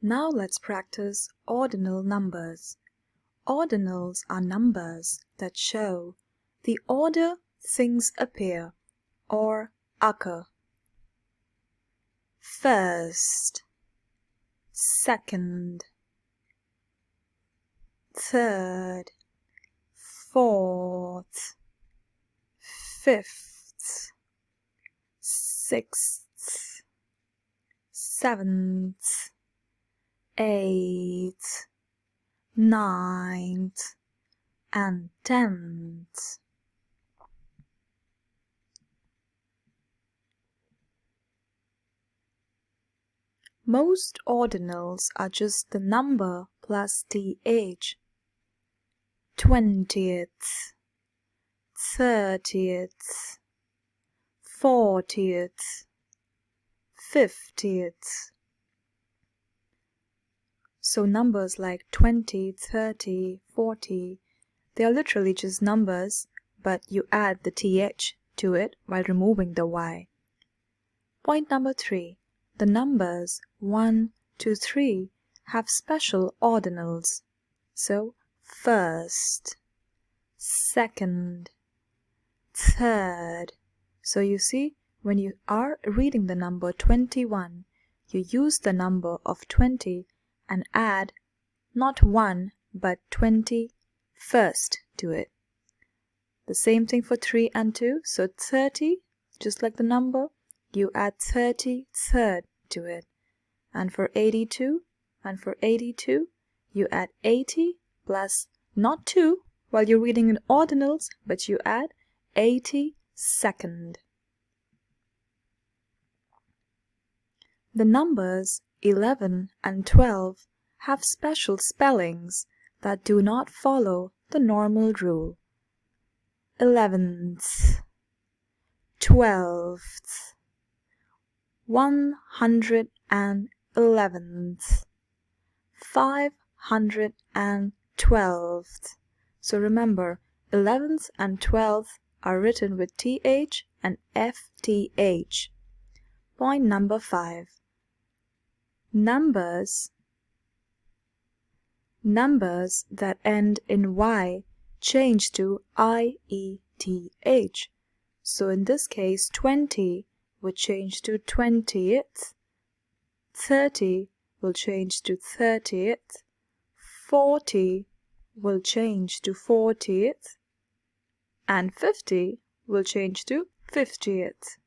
Now let's practice ordinal numbers. Ordinals are numbers that show the order things appear or occur. First, second, third, fourth, fifth, sixth, seventh, eighth, ninth, and 10th. Most ordinals are just the number plus th. 20th, 30th, 40th, 50th. So numbers like 20, 30, 40, they are literally just numbers, but you add the th to it while removing the y. Point number 3. The numbers 1 to 3 have special ordinals. So first, second, third. So you see, when you are reading the number 21, you use the number of 20 and add not 1 but 20 first to it. The same thing for 3 and 2. So 30, just like the number, you add 30 third to it. And for 82, you add 80 plus not 2 while you're reading in ordinals, but you add 80 second. The numbers 11 and 12 have special spellings that do not follow the normal rule. 11th, 12th, 111th, 512th. So remember, 11th and 12th are written with th and fth. Point number 5. Numbers that end in y change to ieth. So in this case, 20 would change to 20th, 30 will change to 30th, 40 will change to 40th, and 50 will change to 50th.